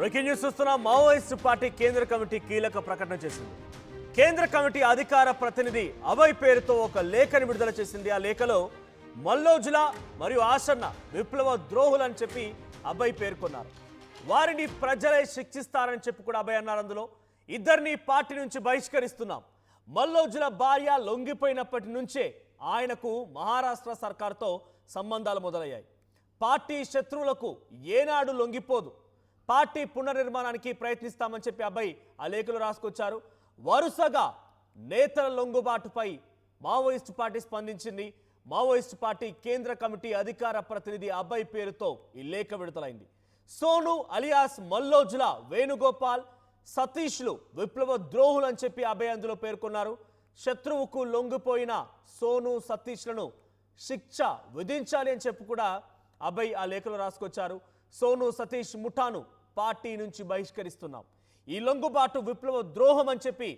Breaking news చూస్తున్న Maoist party కేంద్ర committee కీలక ప్రకటన చేసింది. కేంద్ర కమిటీ అధికార ప్రతినిధి అభయ్ పేరుతో ఒక లేఖను విడుదల చేసింది. ఆ లేఖలో మల్లోజుల మరియు ఆసన్న విప్లవ ద్రోహులని చెప్పి అభయ్ పేర్కొన్నారు. వారిని ప్రజలే శిక్షిస్తారని చెప్పి కూడా అభయ్ అన్నారు. అందులో ఇద్దరిని పార్టీ నుంచి బహిష్కరిస్తున్నాం. మల్లోజుల భార్య లొంగిపోయినప్పటి నుంచే ఆయనకు మహారాష్ట్ర సర్కార్తో సంబంధాలు మొదలయ్యాయి. పార్టీ శత్రువులకు ఏనాడు లొంగిపోదు, పార్టీ పునర్నిర్మాణానికి ప్రయత్నిస్తామని చెప్పి అభయ్ ఆ లేఖలు రాసుకొచ్చారు. వరుసగా నేతల లొంగుబాటుపై మావోయిస్టు పార్టీ స్పందించింది. మావోయిస్టు పార్టీ కేంద్ర కమిటీ అధికార ప్రతినిధి అభయ్ పేరుతో ఈ లేఖ విడుదలైంది. సోను అలియాస్ మల్లోజుల, వేణుగోపాల్, సతీష్లు విప్లవ ద్రోహులు అని చెప్పి అభయ్ అందులో పేర్కొన్నారు. శత్రువుకు లొంగిపోయిన సోను, సతీష్లను శిక్ష విధించాలి అని చెప్పి కూడా అభయ్ ఆ లేఖలో రాసుకొచ్చారు. సోను, సతీష్ ముఠాను పార్టీ నుంచి బహిష్కరిస్తున్నాం. ఈ లొంగుబాటు విప్లవ ద్రోహం అని చెప్పి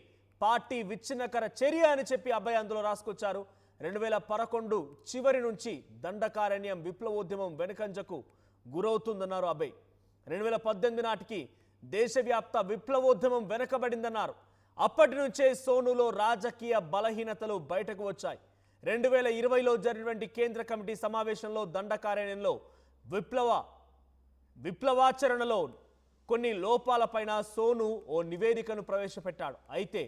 పార్టీ విచ్ఛిన్నకర చర్య అని చెప్పి అభయ్ అందులో రాసుకొచ్చారు. 2011 చివరి నుంచి దండకారణ్యం విప్లవోద్యమం వెనుకంజకు గురవుతుందన్నారు అభయ్. 2018 నాటికి దేశవ్యాప్త విప్లవోద్యమం వెనకబడిందన్నారు. అప్పటి నుంచే సోనులో రాజకీయ బలహీనతలు బయటకు వచ్చాయి. 2020లో జరిగినటువంటి కేంద్ర కమిటీ సమావేశంలో దండకారణ్యంలో విప్లవాచరణలో కొన్ని లోపాలపైన సోను ఓ నివేదికను ప్రవేశపెట్టాడు. అయితే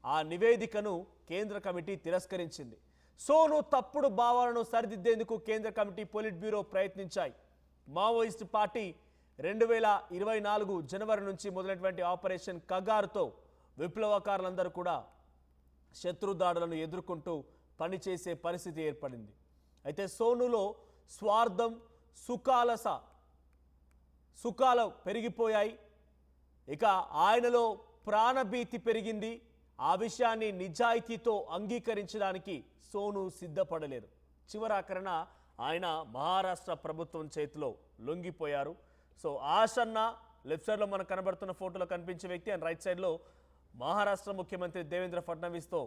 ఆ నివేదికను కేంద్ర కమిటీ తిరస్కరించింది. సోను తప్పుడు భావాలను సరిదిద్దేందుకు కేంద్ర కమిటీ పొలిట్ బ్యూరో ప్రయత్నించాయి. మావోయిస్టు పార్టీ 2024 జనవరి నుంచి మొదలైనటువంటి ఆపరేషన్ కగారుతో విప్లవకారులందరూ కూడా శత్రుదాడులను ఎదుర్కొంటూ పనిచేసే పరిస్థితి ఏర్పడింది. అయితే సోనులో స్వార్థం, సుఖాలు పెరిగిపోయాయి. ఇక ఆయనలో ప్రాణభీతి పెరిగింది. ఆ విషయాన్ని నిజాయితీతో అంగీకరించడానికి సోను సిద్ధపడలేదు. చివరాఖరణ ఆయన మహారాష్ట్ర ప్రభుత్వం చేతిలో లొంగిపోయారు. సో ఆసన్న లెఫ్ట్ సైడ్లో మనకు కనబడుతున్న ఫోటోలో కనిపించే వ్యక్తి, అండ్ రైట్ సైడ్లో మహారాష్ట్ర ముఖ్యమంత్రి దేవేంద్ర ఫడ్నవీస్తో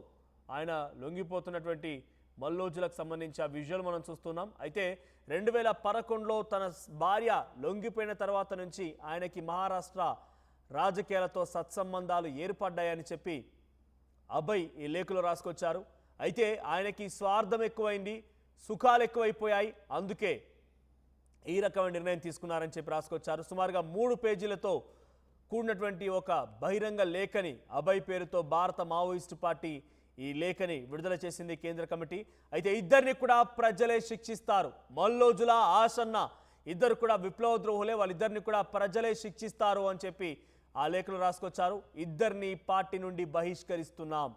ఆయన లొంగిపోతున్నటువంటి మల్లోజులకు సంబంధించి ఆ విజువల్ మనం చూస్తున్నాం. అయితే 2011లో తన భార్య లొంగిపోయిన తర్వాత నుంచి ఆయనకి మహారాష్ట్ర రాజకీయాలతో సత్సంబంధాలు ఏర్పడ్డాయని చెప్పి అభయ్ ఈ లేఖలో రాసుకొచ్చారు. అయితే ఆయనకి స్వార్థం ఎక్కువైంది, సుఖాలు ఎక్కువైపోయాయి, అందుకే ఈ రకమైన నిర్ణయం తీసుకున్నారని చెప్పి రాసుకొచ్చారు. సుమారుగా 3 పేజీలతో కూడినటువంటి ఒక బహిరంగ లేఖని అభయ్ పేరుతో భారత మావోయిస్టు పార్టీ ఈ లేఖని విడుదల చేసింది కేంద్ర కమిటీ. అయితే ఇద్దరిని కూడా ప్రజలే శిక్షిస్తారు. మల్లోజుల, ఆసన్న ఇద్దరు కూడా విప్లవ ద్రోహులే, వాళ్ళిద్దరిని కూడా ప్రజలే శిక్షిస్తారు అని చెప్పి ఆ లేఖలు రాసుకొచ్చారు. ఇద్దరిని పార్టీ నుండి బహిష్కరిస్తున్నాం.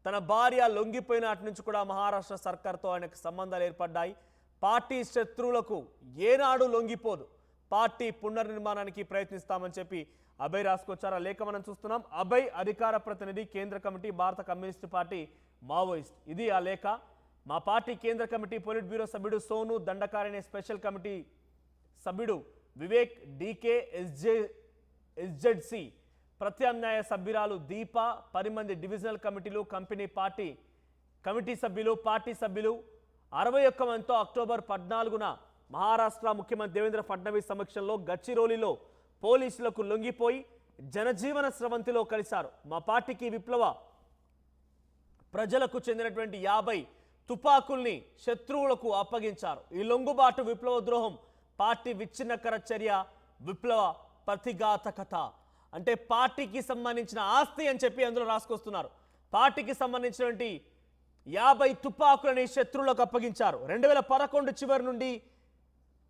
తన భార్య లొంగిపోయిన నాటి నుంచి కూడా మహారాష్ట్ర సర్కార్తో ఆయనకు సంబంధాలు ఏర్పడ్డాయి. పార్టీ శత్రువులకు ఏనాడు లొంగిపోదు, పార్టీ పునర్నిర్మాణానికి ప్రయత్నిస్తామని చెప్పి అభయ్ రాసుకొచ్చారు. ఆ లేఖ మనం చూస్తున్నాం. అభయ్ అధికార ప్రతినిధి కేంద్ర కమిటీ భారత కమ్యూనిస్టు పార్టీ మావోయిస్ట్. ఇది ఆ లేఖ. మా పార్టీ కేంద్ర కమిటీ పొలిట్ బ్యూరో సభ్యుడు సోను, దండకారణ్య స్పెషల్ కమిటీ సభ్యుడు వివేక్, డీకే, ఎస్జెడ్సి ప్రత్యామ్నాయ సభ్యురాలు దీప, 10 మంది డివిజనల్ కమిటీలు, కమిటీ సభ్యులు, పార్టీ సభ్యులు 61 మందితో అక్టోబర్ 14న మహారాష్ట్ర ముఖ్యమంత్రి దేవేంద్ర ఫడ్నవీస్ సమక్షంలో గచ్చిరోలిలో పోలీసులకు లొంగిపోయి జనజీవన స్రవంతిలో కలిశారు. మా పార్టీకి విప్లవ ప్రజలకు చెందినటువంటి 50 తుపాకుల్ని శత్రువులకు అప్పగించారు. ఈ లొంగుబాటు విప్లవ ద్రోహం, పార్టీ విచ్ఛిన్నకర చర్య, విప్లవ ప్రతిఘాతకత. అంటే పార్టీకి సంబంధించిన ఆస్తి అని చెప్పి అందులో రాసుకొస్తున్నారు. పార్టీకి సంబంధించినటువంటి 50 తుపాకులని శత్రువులకు అప్పగించారు. 2011 చివరి నుండి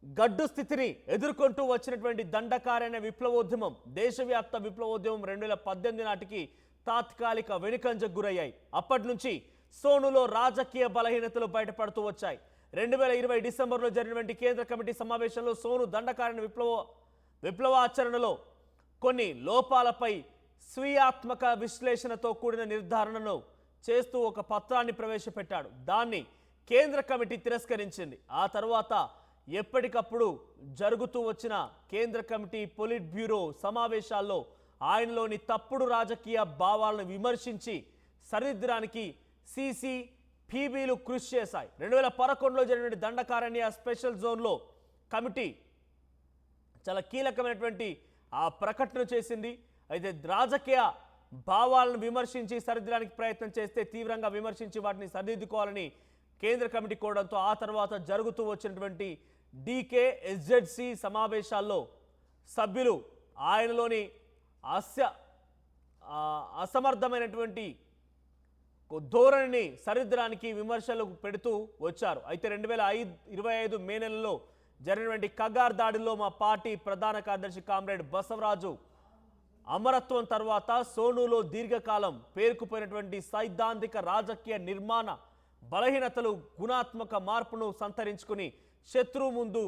గడ్డు స్థితిని ఎదుర్కొంటూ వచ్చినటువంటి దండకారణ్య విప్లవోద్యమం, దేశవ్యాప్త విప్లవోద్యమం 2018 నాటికి తాత్కాలిక వెనుకంజకు గురయ్యాయి. అప్పటి నుంచి సోనులో రాజకీయ బలహీనతలు బయటపడుతూ వచ్చాయి. 2020 డిసెంబర్లో జరిగినటువంటి కేంద్ర కమిటీ సమావేశంలో సోను దండకారణ్య విప్లవాచరణలో కొన్ని లోపాలపై స్వీయాత్మక విశ్లేషణతో కూడిన నిర్ధారణను చేస్తూ ఒక పత్రాన్ని ప్రవేశపెట్టాడు. దాన్ని కేంద్ర కమిటీ తిరస్కరించింది. ఆ తర్వాత ఎప్పటికప్పుడు జరుగుతూ వచ్చిన కేంద్ర కమిటీ పొలిట్ బ్యూరో సమావేశాల్లో ఆయనలోని తప్పుడు రాజకీయ భావాలను విమర్శించి సరిదిద్దడానికి సిసి పీబీలు కృషి చేశాయి. 2011లో జరిగిన దండకారణ్య స్పెషల్ జోన్లో కమిటీ చాలా కీలకమైనటువంటి ఆ ప్రకటన చేసింది. అయితే రాజకీయ భావాలను విమర్శించి సరిదిద్దడానికి ప్రయత్నం చేస్తే తీవ్రంగా విమర్శించి వాటిని సరిదిద్దుకోవాలని కేంద్ర కమిటీ కోరడంతో ఆ తర్వాత జరుగుతూ వచ్చినటువంటి డీకే ఎస్జెడ్సి సమావేశాల్లో సభ్యులు ఆయనలోని అసమర్థమైనటువంటి ధోరణిని సరిదిద్దడానికి విమర్శలు పెడుతూ వచ్చారు. అయితే 2025 మే నెలలో జరిగినటువంటి కగార్ దాడిలో మా పార్టీ ప్రధాన కార్యదర్శి కామ్రేడ్ బసవరాజు అమరత్వం తర్వాత సోనులో దీర్ఘకాలం పేరుకుపోయినటువంటి సైద్ధాంతిక రాజకీయ నిర్మాణ బలహీనతలు గుణాత్మక మార్పును సంతరించుకుని శత్రువు ముందు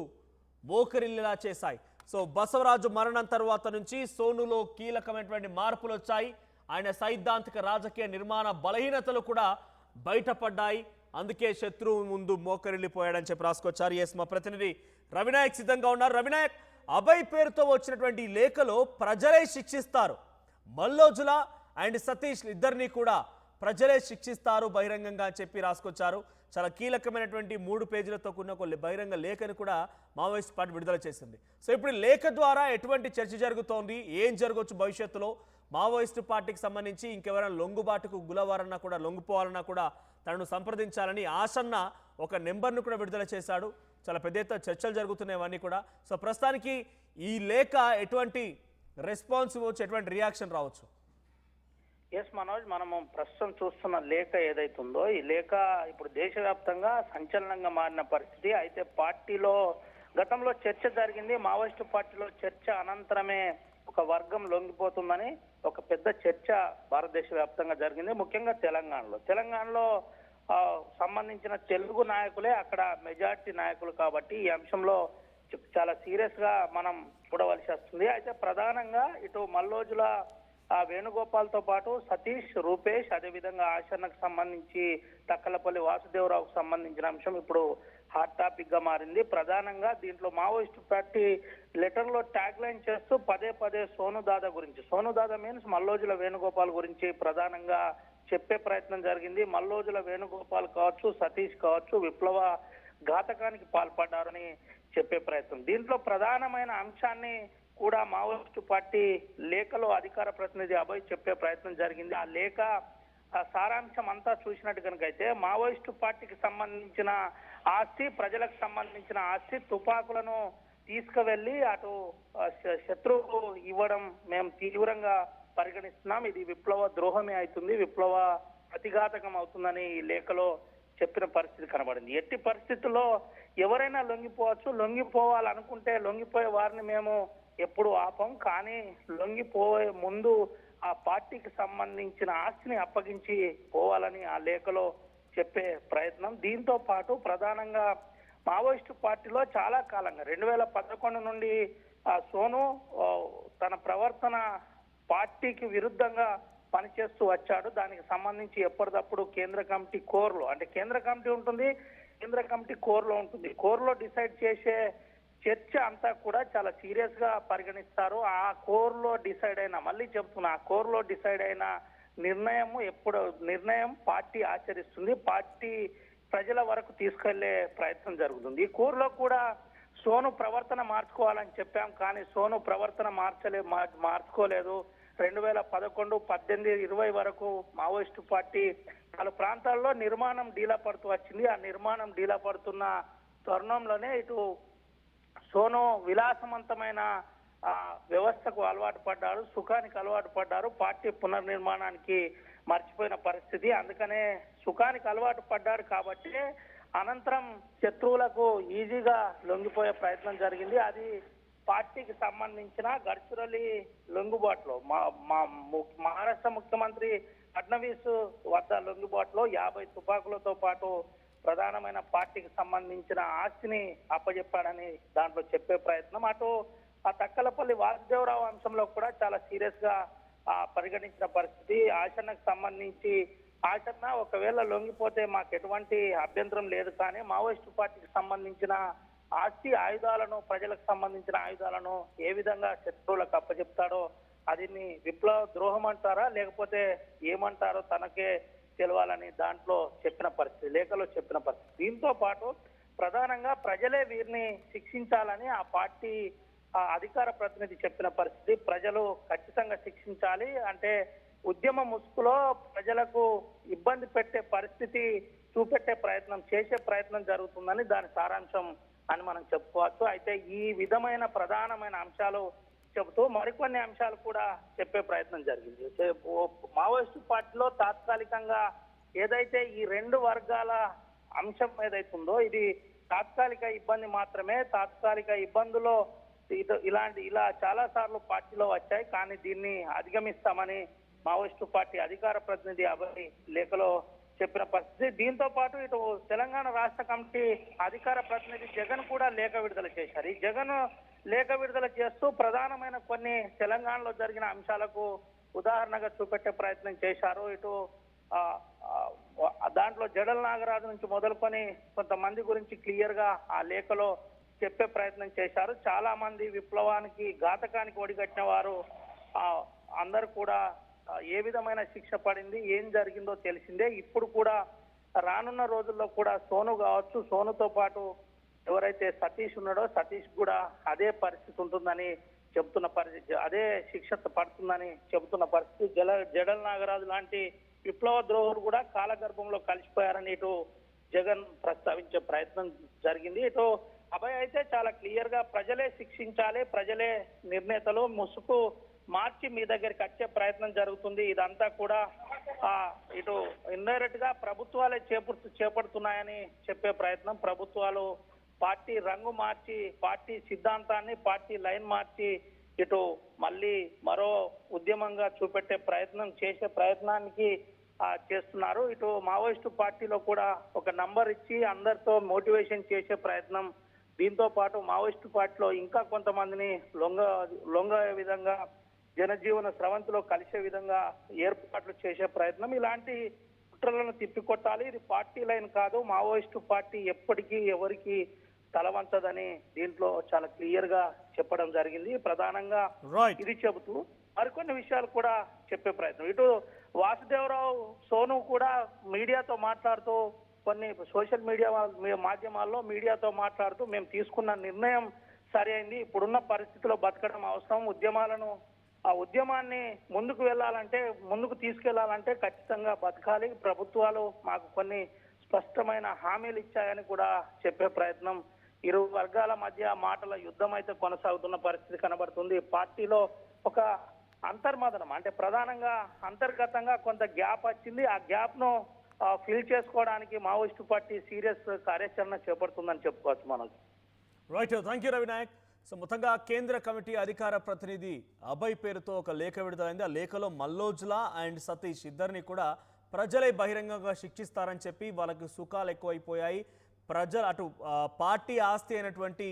మోకరిల్లేలా చేశాయి. సో బసవరాజు మరణం తర్వాత నుంచి సోనులో కీలకమైనటువంటి మార్పులు వచ్చాయి. ఆయన సైద్ధాంతిక రాజకీయ నిర్మాణ బలహీనతలు కూడా బయటపడ్డాయి. అందుకే శత్రువు ముందు మోకరిల్లిపోయాడని చెప్పి రాసుకొచ్చారు. ఎస్, మా ప్రతినిధి రవినాయక్ సిద్ధంగా ఉన్నారు. రవినాయక్, అభయ్ పేరుతో వచ్చినటువంటి లేఖలో ప్రజలే శిక్షిస్తారు, మల్లోజుల అండ్ సతీష్ ఇద్దరిని కూడా ప్రజలే శిక్షిస్తారు బహిరంగంగా అని చెప్పి రాసుకొచ్చారు. చాలా కీలకమైనటువంటి 3 పేజీలతో కూడిన ఒక బహిరంగ లేఖను కూడా మావోయిస్ట్ పార్టీ విడుదల చేసింది. సో ఇప్పుడు లేఖ ద్వారా ఎటువంటి చర్చ జరుగుతోంది, ఏం జరగవచ్చు భవిష్యత్తులో, మావోయిస్టు పార్టీకి సంబంధించి ఇంకెవరైనా లొంగుబాటుకు గులవారన్నా కూడా లొంగిపోవాలన్నా కూడా తనను సంప్రదించాలని ఆసన్న ఒక నెంబర్ను కూడా విడుదల చేశాడు. చాలా పెద్ద ఎత్తున చర్చలు జరుగుతున్నాయి కూడా. సో ప్రస్తుతానికి ఈ లేఖ ఎటువంటి రెస్పాన్స్ ఇవ్వచ్చు, ఎటువంటి రియాక్షన్ రావచ్చు? ఎస్ మనోజ్, మనము ప్రస్తుతం చూస్తున్న లేఖ ఏదైతుందో ఈ లేఖ ఇప్పుడు దేశవ్యాప్తంగా సంచలనంగా మారిన పరిస్థితి. అయితే పార్టీలో గతంలో చర్చ జరిగింది. మావోయిస్టు పార్టీలో చర్చ అనంతరమే ఒక వర్గం లొంగిపోతుందని ఒక పెద్ద చర్చ భారతదేశ వ్యాప్తంగా జరిగింది. ముఖ్యంగా తెలంగాణలో సంబంధించిన తెలుగు నాయకులే అక్కడ మెజార్టీ నాయకులు కాబట్టి ఈ అంశంలో చాలా సీరియస్ గా మనం చూడవలసి వస్తుంది. అయితే ప్రధానంగా ఇటు మల్లోజుల వేణుగోపాల్తో పాటు సతీష్, రూపేష్, అదేవిధంగా ఆశన్నకు సంబంధించి తక్కలపల్లి వాసుదేవరావుకు సంబంధించిన అంశం ఇప్పుడు హాట్ టాపిక్ గా మారింది. ప్రధానంగా దీంట్లో మావోయిస్టు పార్టీ లెటర్ లో ట్యాగ్ లైన్ చేస్తూ పదే సోనుదాదా గురించి, సోనుదాదా మీన్స్ మల్లోజుల వేణుగోపాల్ గురించి ప్రధానంగా చెప్పే ప్రయత్నం జరిగింది. మల్లోజుల వేణుగోపాల్ కావచ్చు, సతీష్ కావచ్చు విప్లవ ఘాతకానికి పాల్పడ్డారని చెప్పే ప్రయత్నం. దీంట్లో ప్రధానమైన అంశాన్ని కూడా మావోయిస్టు పార్టీ లేఖలో అధికార ప్రతినిధి అభయ్ చెప్పే ప్రయత్నం జరిగింది. ఆ లేఖ సారాంశం అంతా చూసినట్టు కనుకైతే మావోయిస్టు పార్టీకి సంబంధించిన ఆస్తి, ప్రజలకు సంబంధించిన ఆస్తి, తుపాకులను తీసుకువెళ్లి అటు శత్రువుకు ఇవ్వడం మేము తీవ్రంగా పరిగణిస్తున్నాం. ఇది విప్లవ ద్రోహమే అవుతుంది, విప్లవ ప్రతిఘాతకం అవుతుందని ఈ లేఖలో చెప్పిన పరిస్థితి కనబడింది. ఎట్టి పరిస్థితుల్లో ఎవరైనా లొంగిపోవచ్చు, లొంగిపోవాలనుకుంటే లొంగిపోయే వారిని మేము ఎప్పుడు ఆపం. కానీ లొంగిపోయే ముందు ఆ పార్టీకి సంబంధించిన ఆస్తిని అప్పగించి పోవాలని ఆ లేఖలో చెప్పే ప్రయత్నం. దీంతో పాటు ప్రధానంగా మావోయిస్టు పార్టీలో చాలా కాలంగా 2011 నుండి సోను తన ప్రవర్తన పార్టీకి విరుద్ధంగా పనిచేస్తూ వచ్చాడు. దానికి సంబంధించి ఎప్పటికప్పుడు కేంద్ర కమిటీ కోర్లో, అంటే కేంద్ర కమిటీ ఉంటుంది, కేంద్ర కమిటీ కోర్లో ఉంటుంది. కోర్లో డిసైడ్ చేసే చర్చ అంతా కూడా చాలా సీరియస్ గా పరిగణిస్తారు. ఆ కోర్లో డిసైడ్ అయిన, మళ్ళీ చెప్తున్నా, ఆ కోర్లో డిసైడ్ అయిన నిర్ణయం పార్టీ ఆచరిస్తుంది, పార్టీ ప్రజల వరకు తీసుకెళ్లే ప్రయత్నం జరుగుతుంది. ఈ కోర్లో కూడా సోను ప్రవర్తన మార్చుకోవాలని చెప్పాం, కానీ సోను ప్రవర్తన మార్చుకోలేదు. 2011, 18, 20 వరకు మావోయిస్టు పార్టీ పలు ప్రాంతాల్లో నిర్మాణం డీలా పడుతూ వచ్చింది. ఆ నిర్మాణం డీలా పడుతున్న తరుణంలోనే ఇటు సోను విలాసవంతమైన వ్యవస్థకు అలవాటు పడ్డారు, సుఖానికి అలవాటు పడ్డారు, పార్టీ పునర్నిర్మాణానికి మర్చిపోయిన పరిస్థితి. అందుకనే సుఖానికి అలవాటు పడ్డారు కాబట్టి అనంతరం శత్రువులకు ఈజీగా లొంగిపోయే ప్రయత్నం జరిగింది. అది పార్టీకి సంబంధించిన గడ్చిరోలి లొంగుబాటులో మహారాష్ట్ర ముఖ్యమంత్రి ఫడ్నవీస్ వద్ద లొంగుబాటులో 50 తుపాకులతో పాటు ప్రధానమైన పార్టీకి సంబంధించిన ఆస్తిని అప్పచెప్పాడని దాంట్లో చెప్పే ప్రయత్నం. అటు ఆ తక్కలపల్లి వాసుదేవరావు అంశంలో కూడా చాలా సీరియస్ గా పరిగణించిన పరిస్థితి. ఆచరణకు సంబంధించి ఆచరణ ఒకవేళ లొంగిపోతే మాకు ఎటువంటి అభ్యంతరం లేదు, కానీ మావోయిస్టు పార్టీకి సంబంధించిన ఆస్తి, ఆయుధాలను, ప్రజలకు సంబంధించిన ఆయుధాలను ఏ విధంగా శత్రువులకు అప్పచెప్తాడో అది విప్లవ ద్రోహం అంటారా లేకపోతే ఏమంటారో తనకే తెలవాలని దాంట్లో చెప్పిన పరిస్థితి, లేఖలో చెప్పిన పరిస్థితి. దీంతో పాటు ప్రధానంగా ప్రజలే వీరిని శిక్షించాలని ఆ పార్టీ ఆ అధికార ప్రతినిధి చెప్పిన పరిస్థితి ప్రజలు ఖచ్చితంగా శిక్షించాలి. అంటే ఉద్యమ ముసుగులో ప్రజలకు ఇబ్బంది పెట్టే పరిస్థితి చూపెట్టే ప్రయత్నం చేసే ప్రయత్నం జరుగుతుందని దాని సారాంశం అని మనం చెప్పుకోవచ్చు. అయితే ఈ విధమైన ప్రధానమైన అంశాలు చెబుతూ మరికొన్ని అంశాలు కూడా చెప్పే ప్రయత్నం జరిగింది. మావోయిస్టు పార్టీలో తాత్కాలికంగా ఏదైతే ఈ రెండు వర్గాల అంశం ఏదైతుందో ఇది తాత్కాలిక ఇబ్బంది మాత్రమే. తాత్కాలిక ఇబ్బందులో ఇలా చాలా సార్లు పార్టీలో వచ్చాయి, కానీ దీన్ని అధిగమిస్తామని మావోయిస్టు పార్టీ అధికార ప్రతినిధి అభయ్ లేఖలో చెప్పిన పరిస్థితి. దీంతో పాటు ఇటు తెలంగాణ రాష్ట్ర కమిటీ అధికార ప్రతినిధి జగన్ కూడా లేఖ విడుదల చేశారు. ఈ జగన్ లేఖ విడుదల చేస్తూ ప్రధానమైన కొన్ని తెలంగాణలో జరిగిన అంశాలకు ఉదాహరణగా చూపెట్టే ప్రయత్నం చేశారు. ఇటు దాంట్లో జడల నాగరాజు నుంచి మొదలుకొని కొంతమంది గురించి క్లియర్ గా ఆ లేఖలో చెప్పే ప్రయత్నం చేశారు. చాలా మంది విప్లవానికి ఘాతకానికి ఒడిగట్టిన వారు అందరూ కూడా ఏ విధమైన శిక్ష పడింది, ఏం జరిగిందో తెలిసిందే. ఇప్పుడు కూడా రానున్న రోజుల్లో కూడా సోను కావచ్చు, సోనుతో పాటు ఎవరైతే సతీష్ ఉన్నాడో సతీష్ కూడా అదే పరిస్థితి ఉంటుందని చెబుతున్న పరిస్థితి, అదే శిక్ష పడుతుందని చెబుతున్న పరిస్థితి. జడల నాగరాజు లాంటి విప్లవ ద్రోహులు కూడా కాలగర్భంలో కలిసిపోయారని ఇటు జగన్ ప్రస్తావించే ప్రయత్నం జరిగింది. ఇటు అభయ్ అయితే చాలా క్లియర్ గా ప్రజలే శిక్షించాలి, ప్రజలే నిర్ణేతలు, ముసుగు మార్చి మీ దగ్గరికి వచ్చే ప్రయత్నం జరుగుతుంది. ఇదంతా కూడా ఇటు ఇండైరెక్ట్ గా ప్రభుత్వాలే చేపడుతున్నాయని చెప్పే ప్రయత్నం. ప్రభుత్వాలు పార్టీ రంగు మార్చి, పార్టీ సిద్ధాంతాన్ని, పార్టీ లైన్ మార్చి ఇటు మళ్ళీ మరో ఉద్యమంగా చూపెట్టే ప్రయత్నం చేసే ప్రయత్నానికి చేస్తున్నారు. ఇటు మావోయిస్టు పార్టీలో కూడా ఒక నంబర్ ఇచ్చి అందరితో మోటివేషన్ చేసే ప్రయత్నం. దీంతో పాటు మావోయిస్టు పార్టీలో ఇంకా కొంతమందిని లొంగ విధంగా జనజీవన స్రవంతిలో కలిసే విధంగా ఏర్పాట్లు చేసే ప్రయత్నం. ఇలాంటి కుట్రలను తిప్పికొట్టాలి. ఇది పార్టీ లైన్ కాదు, మావోయిస్టు పార్టీ ఎప్పటికీ ఎవరికి తలవంచదని దీంట్లో చాలా క్లియర్ గా చెప్పడం జరిగింది. ప్రధానంగా ఇది చెబుతూ మరికొన్ని విషయాలు కూడా చెప్పే ప్రయత్నం. ఇటు వాసుదేవరావు సోను కూడా మీడియాతో మాట్లాడుతూ కొన్ని సోషల్ మీడియా మాధ్యమాల్లో మీడియాతో మాట్లాడుతూ మేము తీసుకున్న నిర్ణయం సరి అయింది, ఇప్పుడున్న పరిస్థితిలో బతకడం అవసరం, ఆ ఉద్యమాన్ని ముందుకు తీసుకెళ్లాలంటే ఖచ్చితంగా బతకాలి, ప్రభుత్వాలు మాకు కొన్ని స్పష్టమైన హామీలు ఇచ్చాయని కూడా చెప్పే ప్రయత్నం. ఇరు వర్గాల మధ్య మాటల యుద్ధం అయితే కొనసాగుతున్న పరిస్థితి కనబడుతుంది. పార్టీలో ఒక అంతర్మదనం, అంటే ప్రధానంగా అంతర్గతంగా కొంత గ్యాప్ వచ్చింది. ఆ గ్యాప్ ను ఫిల్ చేసుకోవడానికి మావోయిస్టు పార్టీ సీరియస్ కార్యాచరణ చేపడుతుందని చెప్పుకోవచ్చు. Manoj. Right, thank you Ravinayak. So మొత్తంగా కేంద్ర కమిటీ అధికార ప్రతినిధి అభయ్ పేరుతో ఒక లేఖ విడుదలైంది. ఆ లేఖలో మల్లోజ్లా అండ్ సతీష్ ఇద్దరిని కూడా ప్రజలే బహిరంగంగా శిక్షిస్తారని చెప్పి వాళ్ళకి సుఖాలు ఎక్కువైపోయాయి, అటు పార్టీ ఆస్తి అయినటువంటి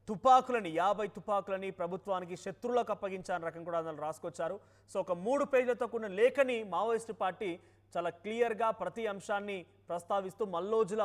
తుపాకులని 50 తుపాకులని ప్రభుత్వానికి శత్రువులకు అప్పగించాలని రకం కూడా అందులో రాసుకొచ్చారు. సో ఒక 3 పేజీలతో కూడిన లేఖని మావోయిస్టు పార్టీ చాలా క్లియర్గా ప్రతి అంశాన్ని ప్రస్తావిస్తూ మల్లోజుల